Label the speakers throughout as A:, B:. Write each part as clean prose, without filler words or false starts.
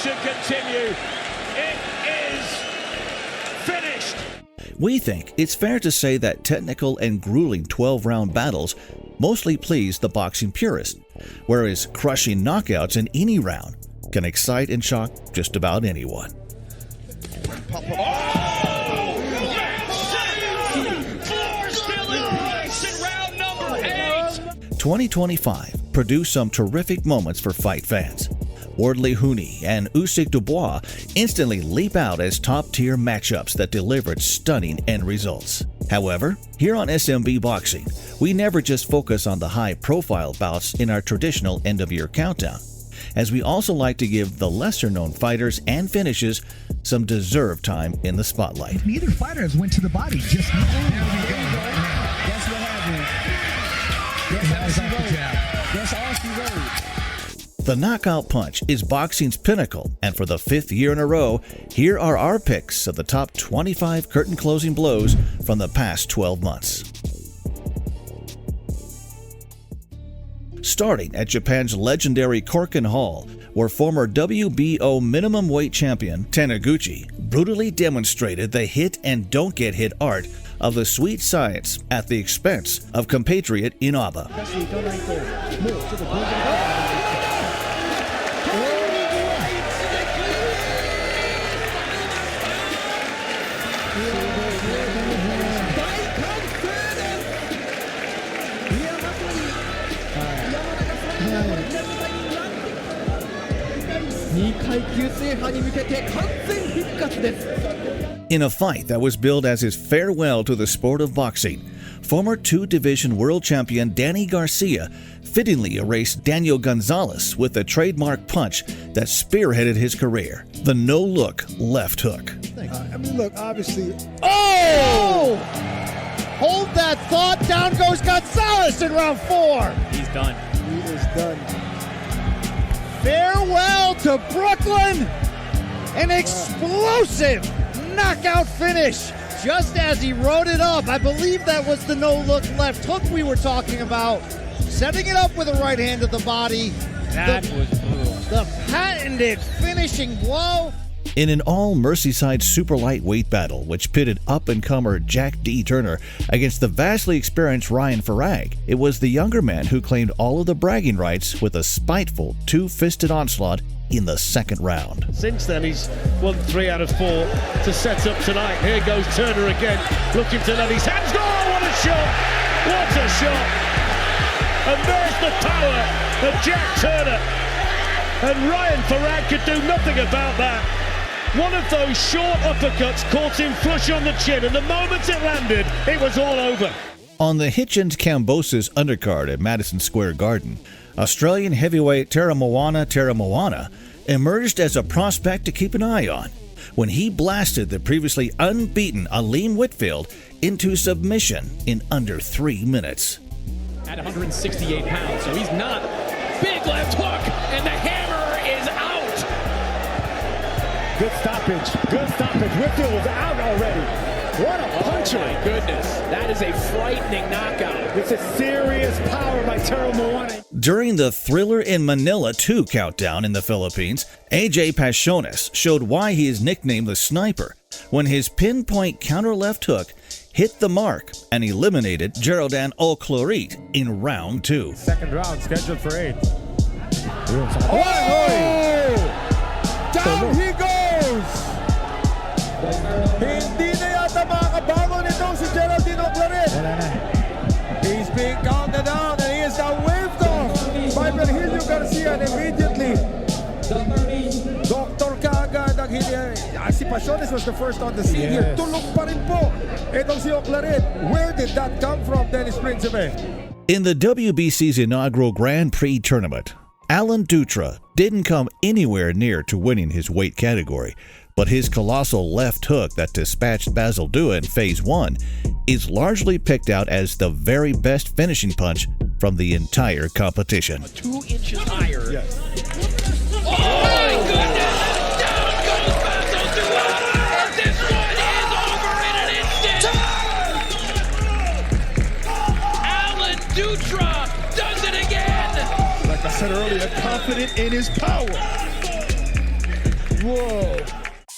A: should continue. It is finished.
B: We think it's fair to say that technical and grueling 12-round battles mostly please the boxing purist, whereas crushing knockouts in any round can excite and shock just about anyone. 2025 produced some terrific moments for fight fans. Wardley and Usyk Dubois instantly leap out as top-tier matchups that delivered stunning end results. However, here on SMB Boxing, we never just focus on the high-profile bouts in our traditional end-of-year countdown, as we also like to give the lesser-known fighters and finishes some deserved time in the spotlight.
C: Neither fighter has went to the body. Just there we go. That's what happened. That's all she wrote. That's all she wrote.
B: The knockout punch is boxing's pinnacle, and for the 5th year in a row, here are our picks of the top 25 curtain-closing blows from the past 12 months. Starting at Japan's legendary Korakuen Hall, where former WBO minimum weight champion Tanaguchi brutally demonstrated the hit and don't get hit art of the sweet science at the expense of compatriot Inaba. In a fight that was billed as his farewell to the sport of boxing, former 2-division world champion Danny Garcia fittingly erased Daniel Gonzalez with the trademark punch that spearheaded his career, the no-look left hook.
D: Look, obviously... Oh! Hold that thought. Down goes Gonzalez in round 4.
A: He's done.
D: He is done. Farewell to Brooklyn. An explosive knockout finish. Just as he wrote it up. I believe that was the no-look left hook we were talking about. Setting it up with a right hand to the body.
A: That was brutal.
D: The patented finishing blow.
B: In an all-Merseyside super lightweight battle, which pitted up-and-comer Jack D. Turner against the vastly experienced Ryan Farrag, it was the younger man who claimed all of the bragging rights with a spiteful two-fisted onslaught in the second round.
A: Since then, he's won 3 out of 4 to set up tonight. Here goes Turner again, looking to let his hands go. Oh, what a shot! What a shot! And there's the power of Jack Turner. And Ryan Farrag could do nothing about that. One of those short uppercuts caught him flush on the chin, and the moment it landed, it was all over.
B: On the Hitchens Kambosos undercard at Madison Square Garden, Australian heavyweight Terram Moana emerged as a prospect to keep an eye on when he blasted the previously unbeaten Aleem Whitfield into submission in under 3 minutes.
E: At 168 pounds, so he's not. Big left hook, and the hammer is out.
F: Good stoppage. Whitfield was out already. What a puncher.
E: Oh my goodness. That is a frightening knockout.
F: It's a serious power by Terram Moana.
B: During the Thriller in Manila 2 countdown in the Philippines, AJ Pachones showed why he is nicknamed the Sniper when his pinpoint counter left hook hit the mark and eliminated Geraldan Oclarit in round 2.
F: Second round scheduled for 8.
D: Down he goes! Hindi na yata makabago nito si Geraldine Oclarit. He's being counted down and he is now waved off by Virgilio Garcia, and immediately Dr. Kaagad ang si Pachones was the first on the scene here. Tulog pa rin po itong si Oclarit. Where did that come from, Dennis Principe?
B: In the WBC's inaugural Grand Prix tournament, Alan Dutra didn't come anywhere near to winning his weight category, but his colossal left hook that dispatched Basel Dua in Phase 1 is largely picked out as the very best finishing punch from the entire competition.
E: 2 inches higher.
F: Yes.
E: Oh my goodness! Down goes Basel Dua! And this one is over in an instant! Alan Dutra does it again!
F: Like I said earlier, confident in his power.
C: Whoa.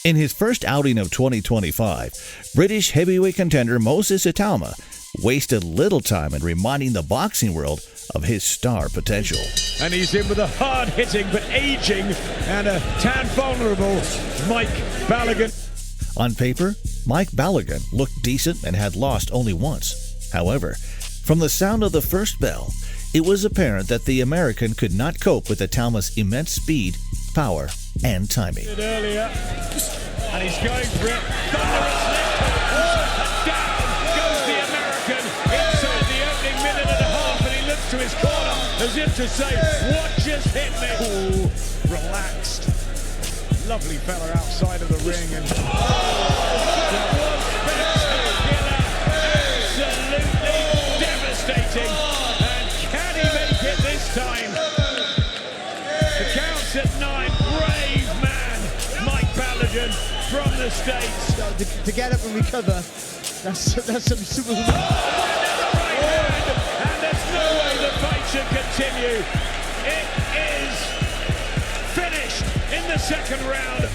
B: In his first outing of 2025, British heavyweight contender Moses Itauma wasted little time in reminding the boxing world of his star potential.
A: And he's in with a hard-hitting but aging and a tad vulnerable Mike Balogun.
B: On paper, Mike Balogun looked decent and had lost only once. However, from the sound of the first bell, it was apparent that the American could not cope with Itauma's immense speed, power, and timing.
A: Earlier, and he's going for it. Thunderously. Down goes the American inside the opening minute and a half, and he looks to his corner as if to say, what just hit me? Ooh, relaxed. Lovely fella outside of the ring, and that was spectacular. Absolutely devastating. And can he make it this time? The count's at 9. Brave man, Mike Balogun from the States.
C: To get up and recover, that's some super.
A: And there's no way the fight should continue. It is finished in the second round.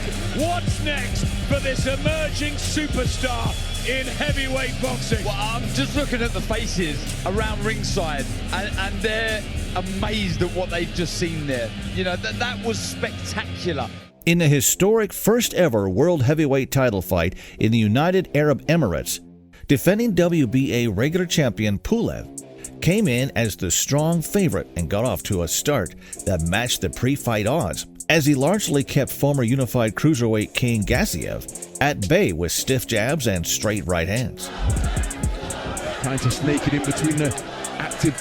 A: What's next for this emerging superstar in heavyweight boxing?
G: Well, I'm just looking at the faces around ringside, and they're amazed at what they've just seen there. You know, that was spectacular.
B: In a historic first ever world heavyweight title fight in the United Arab Emirates, defending WBA regular champion Pulev came in as the strong favorite and got off to a start that matched the pre-fight odds, as he largely kept former unified cruiserweight king Gassiev at bay with stiff jabs and straight right hands.
H: Trying to snake it in between the active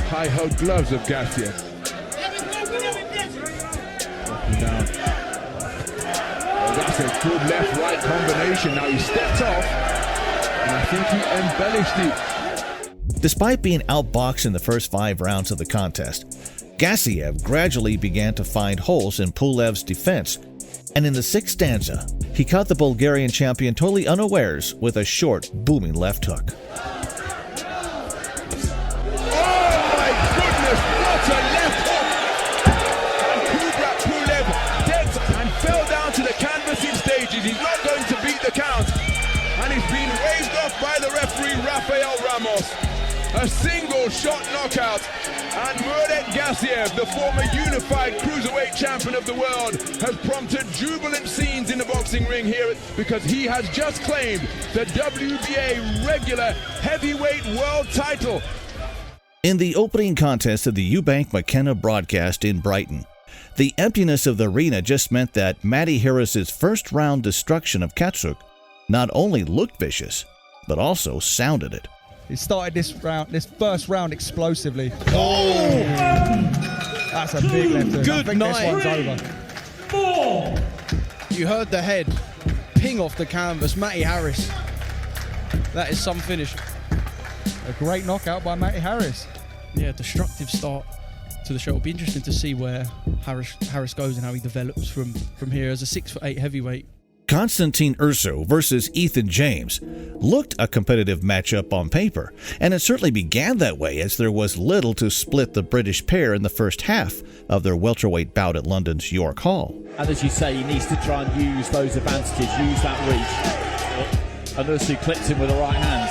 H: high-held gloves of Garcia. Down. Oh, that's a good left-right combination. Now he stepped off, and I think he embellished it.
B: Despite being outboxed in the first 5 rounds of the contest, Gassiev gradually began to find holes in Pulev's defense, and in the 6th stanza, he caught the Bulgarian champion totally unawares with a short, booming left hook.
H: He's not going to beat the count, and he's been waved off by the referee Rafael Ramos. A single shot knockout, and Murdet Gassiev, the former unified cruiserweight champion of the world, has prompted jubilant scenes in the boxing ring here because he has just claimed the WBA regular heavyweight world title.
B: In the opening contest of the Eubank McKenna broadcast in Brighton, the emptiness of the arena just meant that Matty Harris's first round destruction of Catterall not only looked vicious, but also sounded it.
C: He started this first round explosively. Oh! That's a big left hook.
D: Good
C: I think
D: night.
C: This one's over.
D: 4. You heard the head ping off the canvas. Matty Harris. That is some finish.
C: A great knockout by Matty Harris.
I: Yeah, destructive start to the show. It'll be interesting to see where Harris goes and how he develops from here as a 6'8" heavyweight.
B: Konstantin Ersu versus Ethan James looked a competitive matchup on paper, and it certainly began that way as there was little to split the British pair in the first half of their welterweight bout at London's York Hall.
J: And as you say, he needs to try and use those advantages, use that reach. And Ersu clips him with the right hand.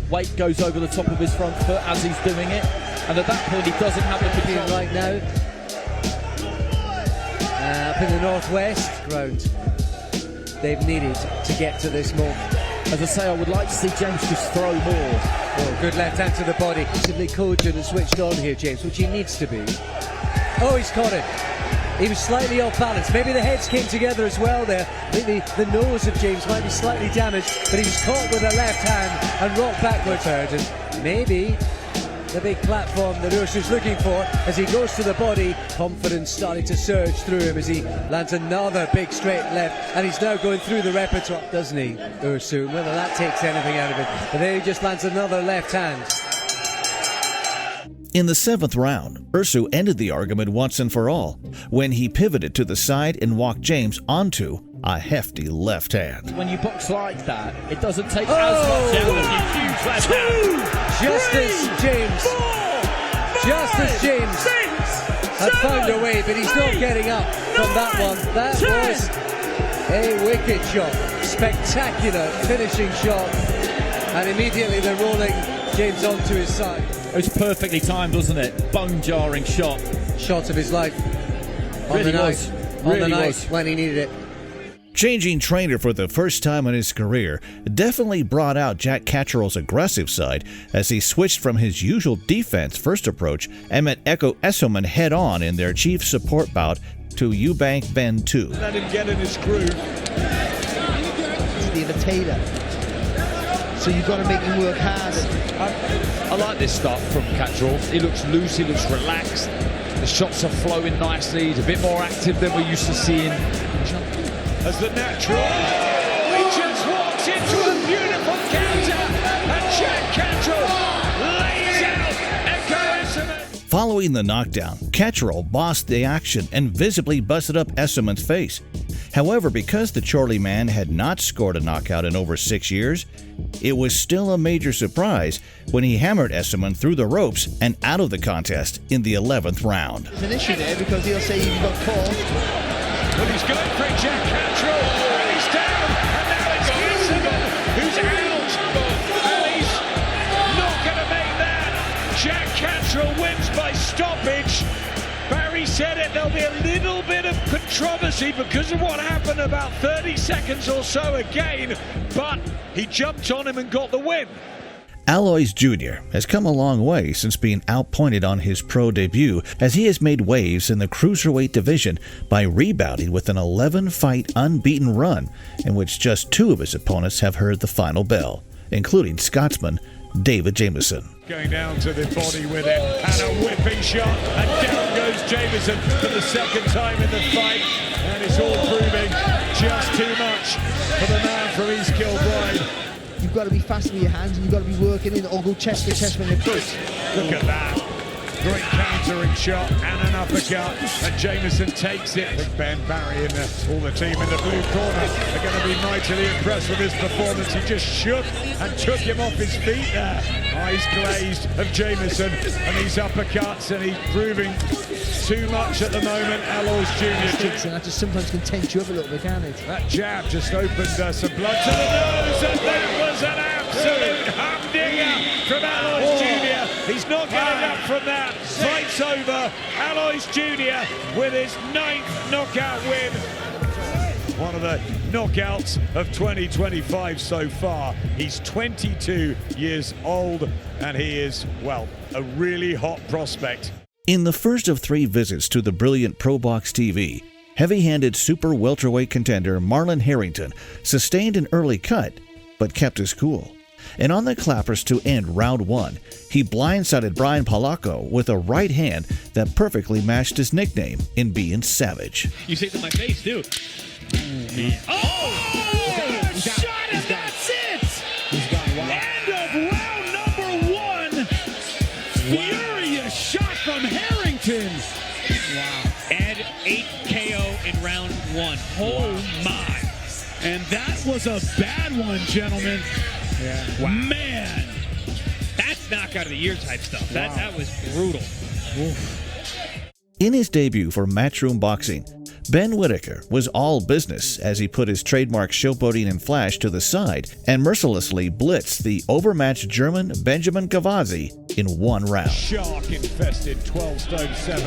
J: Weight goes over the top of his front foot as he's doing it, and at that point he doesn't have the control.
K: Right now, up in the northwest round, they've needed to get to this moment.
J: As I say, I would like to see James just throw more.
K: Oh, good left hand to the body. Relatively cogent and switched on here, James, which he needs to be. Oh, he's caught it. He was slightly off balance. Maybe the heads came together as well there. I think the nose of James might be slightly damaged, but he was caught with a left hand and rocked backwards, and maybe the big platform that Ersu's looking for as he goes to the body. Confidence starting to surge through him as he lands another big straight left, and he's now going through the repertoire, doesn't he, Ersu? Whether that takes anything out of it, but then he just lands another left hand.
B: In the 7th round, Ersu ended the argument once and for all when he pivoted to the side and walked James onto a hefty left hand.
J: When you box like that, it doesn't take as much out of you. Huge left hand.
K: Just as James had found a way, but he's not getting up. from that one. That was a wicked shot. Spectacular finishing shot. And immediately they're rolling James onto his side.
J: It was perfectly timed, wasn't it? Bone-jarring shot.
K: Shot of his life. On
J: Really
K: the night.
J: was.
K: On
J: Really
K: the night
J: was.
K: when he needed it.
B: Changing trainer for the first time in his career definitely brought out Jack Catterall's aggressive side as he switched from his usual defense first approach and met Essuman head-on in their chief support bout to Eubank Bend 2.
A: Let him get in his groove.
L: He's the imitator. So you've got to make him work hard.
G: I like this start from Catterall. He looks loose, he looks relaxed. The shots are flowing nicely. He's a bit more active than we're used to seeing.
A: As the natural, he just walks into a beautiful counter, and Jack Catterall lays out Essuman.
B: Following the knockdown, Catterall bossed the action and visibly busted up Essuman's face. However, because the Chorley man had not scored a knockout in over 6 years, it was still a major surprise when he hammered Essuman through the ropes and out of the contest in the 11th round.
L: There's an issue there because he'll say you've got caught.
A: But he's going for it, Jack Catterall, and he's down, and now it's Essuman who's out, and he's not going to make that. Jack Catterall wins by stoppage. Barry said it, there'll be a little bit of controversy because of what happened about 30 seconds or so again, but he jumped on him and got the win.
B: Alois Jr. has come a long way since being outpointed on his pro debut, as he has made waves in the cruiserweight division by rebounding with an 11-fight unbeaten run in which just 2 of his opponents have heard the final bell, including Scotsman David Jameson.
A: Going down to the body with it, and a whipping shot, and down goes Jameson for the second time in the fight, and it's all proving just too much for the man from East Kilbride.
L: You've got to be fast with your hands and you've got to be working in or go chest to chest when they push.
A: Look at that. Great countering shot and an uppercut, and Jameson takes it. Big Ben, Barry, and all the team in the blue corner are going to be mightily impressed with his performance. He just shook and took him off his feet there. Eyes glazed of Jameson, and these uppercuts, and he's proving too much at the moment. Alois Jr.
L: That just sometimes can tense you up a little bit, can't it?
A: That jab just opened some blood to the nose, and that was an absolute humdinger from Alois Jr. He's not getting up from that. Fight's over. Alois Jr. with his 9th knockout win. One of the knockouts of 2025 so far. He's 22 years old, and he is, well, a really hot prospect.
B: In the first of 3 visits to the brilliant ProBox TV, heavy-handed super welterweight contender Marlon Harrington sustained an early cut, but kept his cool. And on the clappers to end round 1, he blindsided Brian Palco with a right hand that perfectly matched his nickname in being savage.
M: You say it to my face, too. Shot, and that's it! End of round number 1. Furious shot from Harrington. Wow. And 8 KO in round 1. Oh my. And that was a bad one, gentlemen.
A: Yeah.
M: Wow. Man. That's knockout of the year type stuff. Wow. That was brutal.
B: Oof. In his debut for Matchroom Boxing, Ben Whitaker was all business as he put his trademark showboating and flash to the side and mercilessly blitzed the overmatched German Benjamin Gavazzi in 1 round.
A: Shark-infested 12-stone 7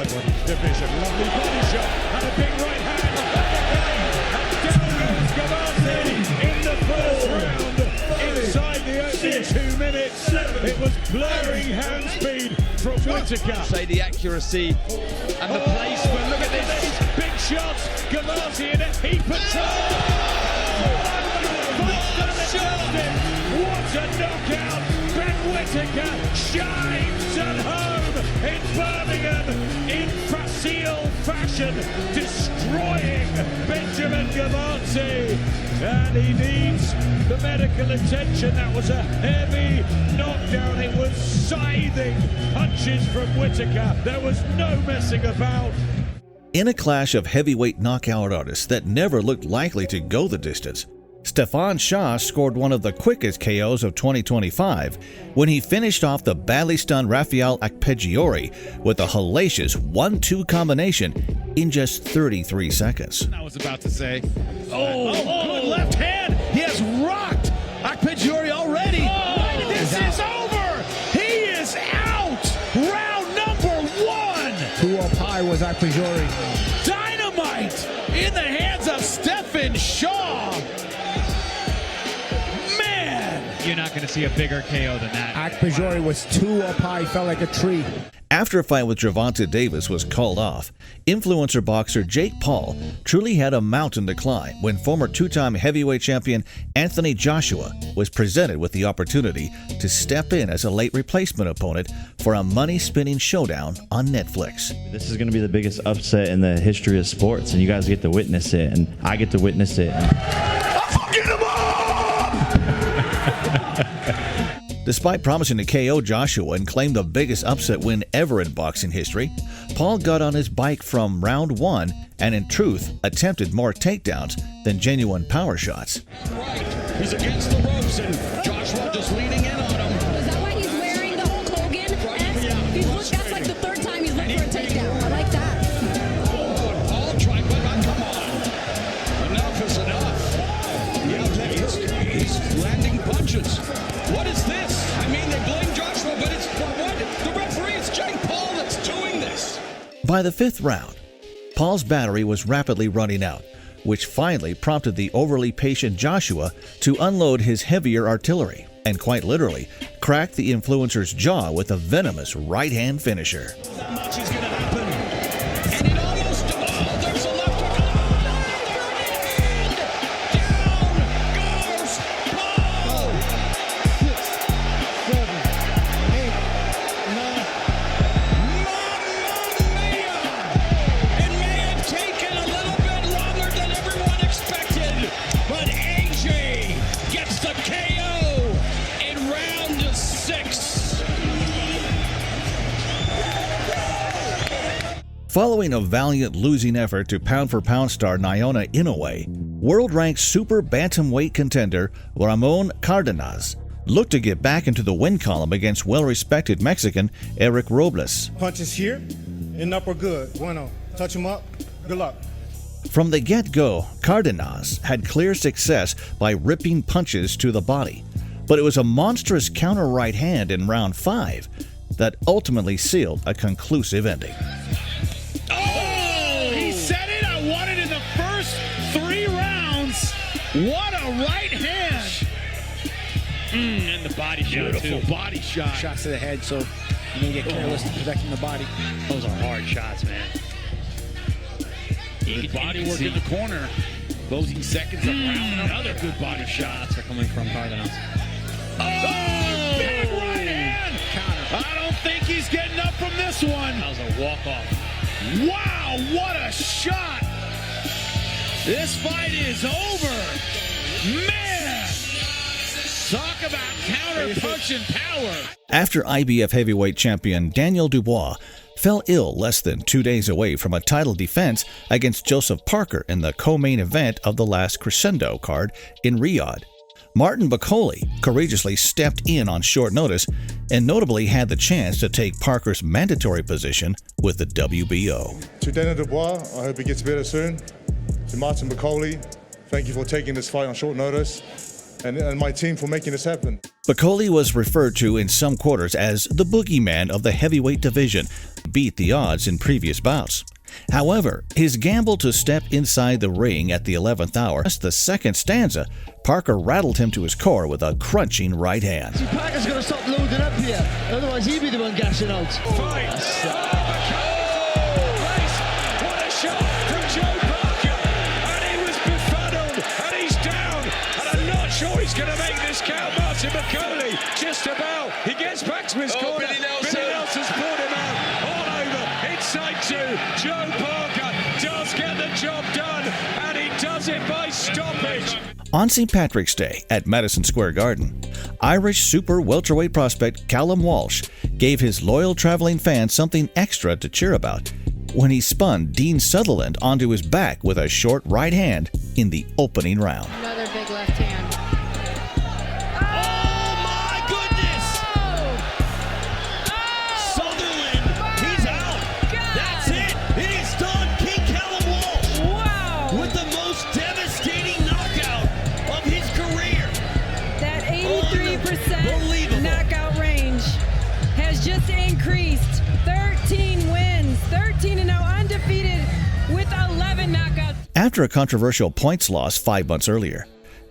A: division. Lovely body shot and a big right hand. And down goes Gavazzi in the first round. Inside the opening 2 minutes, it was blurring hand speed from Whitaker.
G: Say the accuracy and the placement. Look at this.
A: Big shots. Gavazzi in a heap of trouble. What a knockout. Ben Whitaker shines at home in Birmingham in facile fashion, destroying Benjamin Gavazzi. And he needs the medical attention. That was a heavy knockdown. It was scything punches from Whitaker. There was no messing about.
B: In a clash of heavyweight knockout artists that never looked likely to go the distance, Stefan Shaw scored one of the quickest KOs of 2025 when he finished off the badly stunned Rafael Apeori with a hellacious 1-2 combination in just 33 seconds.
M: I was about to say. Good left hand. He has rocked Apeori already. This is over. He is out. Round number 1.
C: 2 up high was Apeori.
M: Dynamite in the hands of Stefan Shaw.
N: You're not going to see a bigger KO than that.
C: Apeori was 2 up high, felt like a tree.
B: After a fight with Gervonta Davis was called off, influencer boxer Jake Paul truly had a mountain to climb when former 2-time heavyweight champion Anthony Joshua was presented with the opportunity to step in as a late replacement opponent for a money-spinning showdown on Netflix.
O: This is going to be the biggest upset in the history of sports, and you guys get to witness it, and I get to witness it.
B: Despite promising to KO Joshua and claim the biggest upset win ever in boxing history, Paul got on his bike from round 1 and in truth attempted more takedowns than genuine power shots.
M: He's against the ropes and Joshua just leaning in on him.
P: Is that why he's wearing the Hulk Hogan? That's like the 3rd time he's looking for a takedown. I like that.
M: Paul tried, but come on. Enough is enough. Yeah, he's landing punches. What is this? I mean, they blame Joshua, but it's what? The referee, it's Jake Paul that's doing this.
B: By the 5th round, Paul's battery was rapidly running out, which finally prompted the overly patient Joshua to unload his heavier artillery and quite literally crack the influencer's jaw with a venomous right-hand finisher.
M: That much is going to happen. And it almost, there's a left hook. Down goes Paul.
C: 6, 7, 8, 9.
M: It may have taken a little bit longer than everyone expected, but AJ gets the KO in round 6.
B: Following a valiant losing effort to pound-for-pound star Naona Inoue, world-ranked super bantamweight contender Ramon Cardenas looked to get back into the win column against well-respected Mexican Eric Robles.
Q: Punches here and up are good. Bueno, touch him up. Good luck.
B: From the get-go, Cardenas had clear success by ripping punches to the body, but it was a monstrous counter right hand in round 5 that ultimately sealed a conclusive ending.
M: Oh! He said it. I won it in the first 3 rounds. What a right hand.
N: And the body shot,
M: Beautiful
N: too.
M: body shot.
C: Shots to the head, so you may get careless in protecting the body.
N: Those are hard shots, man.
M: Good body work in the corner. Closing seconds of round. Another good body shots
N: are coming from Cardenas.
M: Oh! Big right hand.
N: Counter.
M: I don't think he's getting up from this one.
N: That was a walk-off.
M: Wow, what a shot! This fight is over. Man! Talk about counter-punching power.
B: After IBF heavyweight champion Daniel Dubois fell ill less than 2 days away from a title defense against Joseph Parker in the co-main event of the last Crescendo card in Riyadh, Martin Bakoli courageously stepped in on short notice and notably had the chance to take Parker's mandatory position with the WBO.
Q: To Daniel Dubois, I hope he gets better soon. To Martin Bakoli, thank you for taking this fight on short notice. And my team for making this happen.
B: Bakoli was referred to in some quarters as the boogeyman of the heavyweight division, beat the odds in previous bouts. However, his gamble to step inside the ring at the 11th hour, just the second stanza, Parker rattled him to his core with a crunching right hand.
L: See, Parker's going to stop loading up here, otherwise he'll be the one gassing out.
M: What a shot from Joe Parker, and he was befuddled, and he's down, and I'm not sure he's going to make this count. Martin Bakoli, just about. He gets back to his corner. Billy Nelson's pulled him out all over. Inside 2. Joe Parker does get the job done, and he does it by stoppage.
B: On St. Patrick's Day at Madison Square Garden, Irish super welterweight prospect Callum Walsh gave his loyal traveling fans something extra to cheer about when he spun Dean Sutherland onto his back with a short right hand in the opening round.
P: Another big left hand.
B: After a controversial points loss 5 months earlier,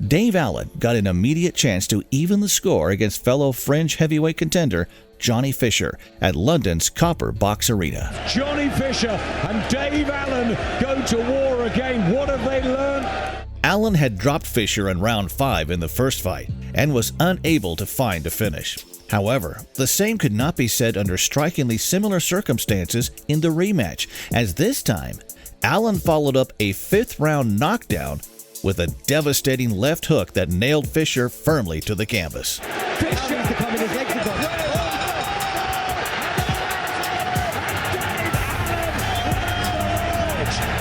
B: Dave Allen got an immediate chance to even the score against fellow fringe heavyweight contender Johnny Fisher at London's Copper Box Arena.
M: Johnny Fisher and Dave Allen go to war again. What have they learned?
B: Allen had dropped Fisher in round 5 in the first fight and was unable to find a finish. However, the same could not be said under strikingly similar circumstances in the rematch, as this time, Allen followed up a 5th-round knockdown with a devastating left hook that nailed Fisher firmly to the canvas.
M: Fisher to come in his legs again.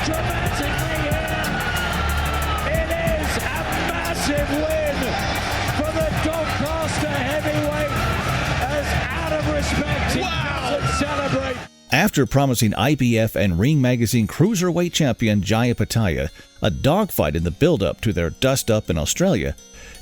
M: Dramatically here, it is a massive win for the Doncaster heavyweight as out of respect he doesn't celebrate.
B: After promising IBF and Ring Magazine cruiserweight champion Jai Opetaia a dogfight in the build-up to their dust-up in Australia,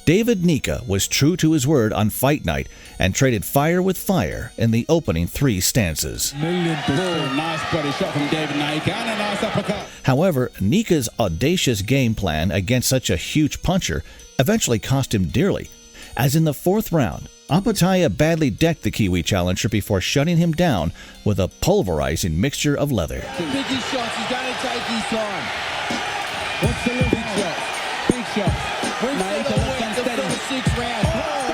B: David Nyika was true to his word on fight night and traded fire with fire in the opening 3 stances.
R: Nice body shot from David Nyika and a nice uppercut.
B: However, Nika's audacious game plan against such a huge puncher eventually cost him dearly, as in the 4th round, Opetaia badly decked the Kiwi challenger before shutting him down with a pulverizing mixture of leather.
R: Biggie shots, he's going to take his time. What's the look? Big shot. Big shot. Nyika left unsteady. 6 rounds.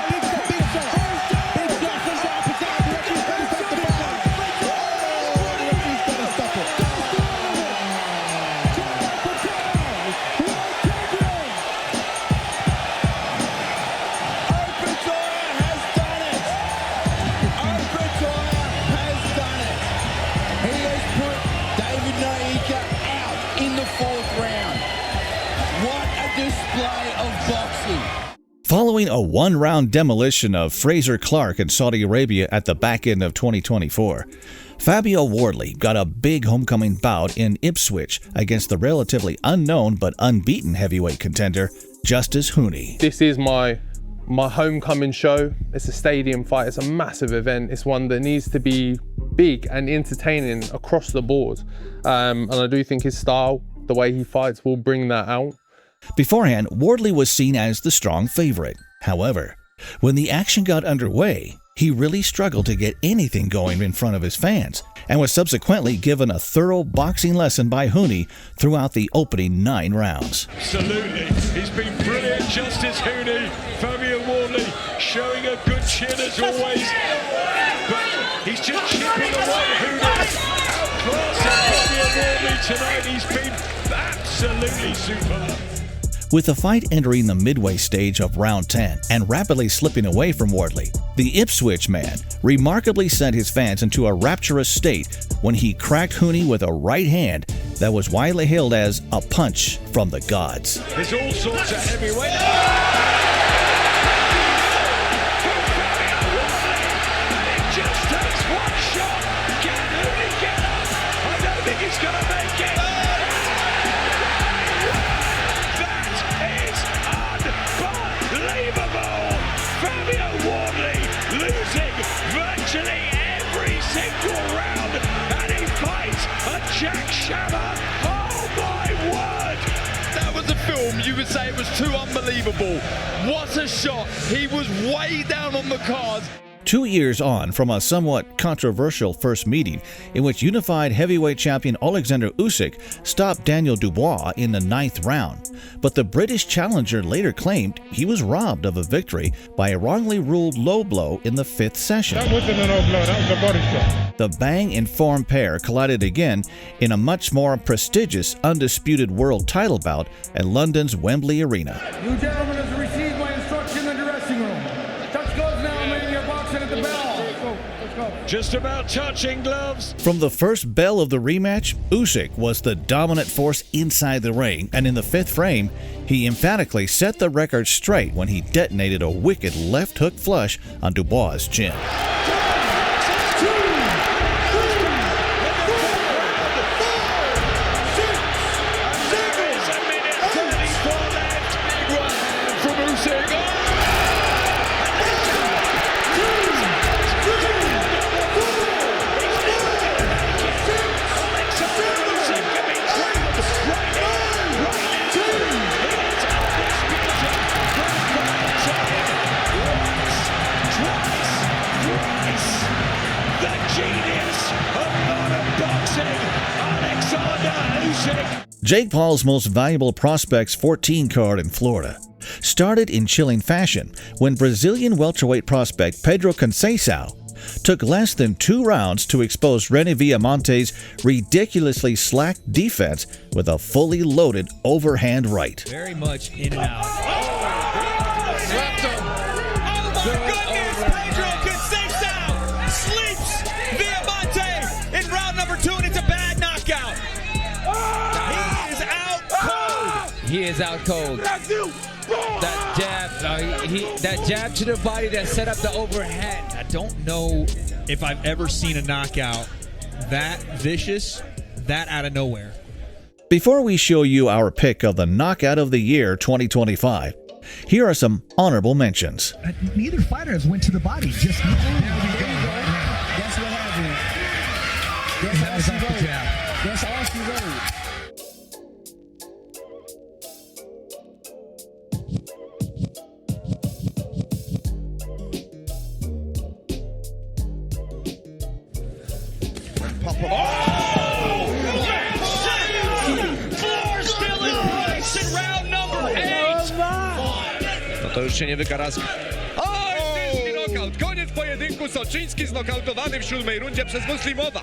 R: Big shot. Big shot. Big shot. Big shot. Opetaia. Referee's got to stop the bar. Referee's got to stop it.
B: Following a 1-round demolition of Fraser Clark in Saudi Arabia at the back end of 2024, Fabio Wardley got a big homecoming bout in Ipswich against the relatively unknown but unbeaten heavyweight contender, Justis Huni.
S: This is my homecoming show. It's a stadium fight. It's a massive event. It's one that needs to be big and entertaining across the board. And I do think his style, the way he fights, will bring that out.
B: Beforehand, Wardley was seen as the strong favorite. However, when the action got underway, he really struggled to get anything going in front of his fans and was subsequently given a thorough boxing lesson by Huni throughout the opening 9 rounds.
M: Absolutely. He's been brilliant, Justis Huni. Fabio Wardley showing a good chin as always. But he's just chipping away Huni. Outclassing Fabio Wardley tonight. He's been absolutely superb.
B: With the fight entering the midway stage of round 10 and rapidly slipping away from Wardley, the Ipswich man remarkably sent his fans into a rapturous state when he cracked Huni with a right hand that was widely hailed as a punch from the gods.
M: There's all sorts of heavyweight. It just takes one shot. Can Huni get up? I don't think he's going to make it. Unbelievable! Fabio Wardley losing virtually every single round, and he fights a jackhammer. Oh my word!
G: That was a film, you would say it was too unbelievable. What a shot! He was way down on the card.
B: 2 years on from a somewhat controversial first meeting in which unified heavyweight champion Alexander Usyk stopped Daniel Dubois in the 9th round, but the British challenger later claimed he was robbed of a victory by a wrongly ruled low blow in the 5th session.
F: That wasn't a low blow, that was a body shot.
B: The bang-informed pair collided again in a much more prestigious undisputed world title bout at London's Wembley Arena.
F: You gentlemen have received my instruction in the dressing room. Touch gloves now, man. You're boxing at the bell. Let's go.
M: Just about touching gloves.
B: From the first bell of the rematch, Usyk was the dominant force inside the ring, and in the 5th frame, he emphatically set the record straight when he detonated a wicked left hook flush on Dubois' chin. Jake Paul's most valuable prospects 14 card in Florida started in chilling fashion when Brazilian welterweight prospect Pedro Conceição took less than 2 rounds to expose Rene Villamonte's ridiculously slack defense with a fully loaded overhand right.
T: Very much in and out.
E: Slept him. Oh my goodness! Pedro Conceição sleeps Villamonte in round number 2, and it's a bad knockout. He is out cold.
T: He is out cold. That jab to the body that set up the overhead.
M: I don't know if I've ever seen a knockout that vicious, that out of nowhere.
B: Before we show you our pick of the Knockout of the Year 2025, here are some honorable mentions.
C: Neither fighter has went to the body. Just
K: There we go. That's what happened. That's all she wrote. That's all she wrote.
E: To już się nie wykara. Ojciski knockout. Koniec pojedynku. Soczyński znokautowany w 7. rundzie przez Muslimowa.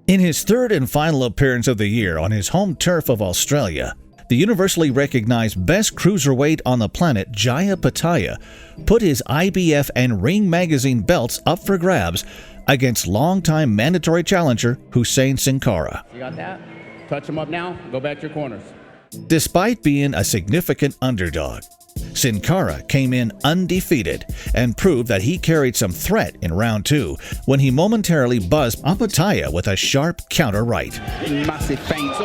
B: In his third and final appearance of the year on his home turf of Australia, the universally recognized best cruiserweight on the planet, Jaya Opetaia, put his IBF and Ring Magazine belts up for grabs against longtime mandatory challenger Hussein Sin Cara.
U: You got that? Touch him up now. Go back to your corners.
B: Despite being a significant underdog, Sin Cara came in undefeated and proved that he carried some threat in round 2 when he momentarily buzzed Opetaia with a sharp counter right.
U: Massive feint.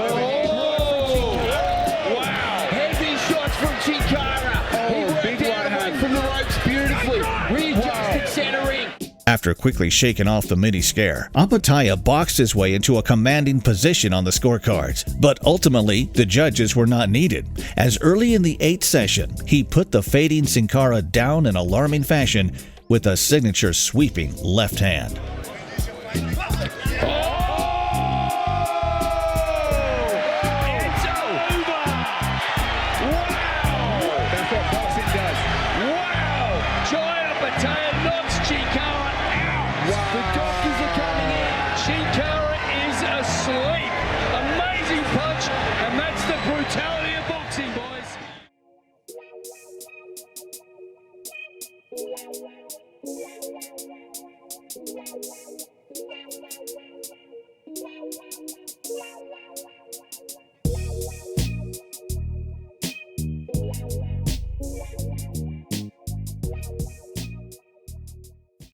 E: Heavy shots from Chikara. He worked out from the ropes beautifully. Readjusted centering.
B: After quickly shaking off the mini scare, Opetaia boxed his way into a commanding position on the scorecards. But ultimately, the judges were not needed, as early in the 8th session, he put the fading Sin Cara down in alarming fashion with a signature sweeping left hand.
E: The doctors are coming in. Chikara is asleep. Amazing punch, and that's the brutality of boxing, boys.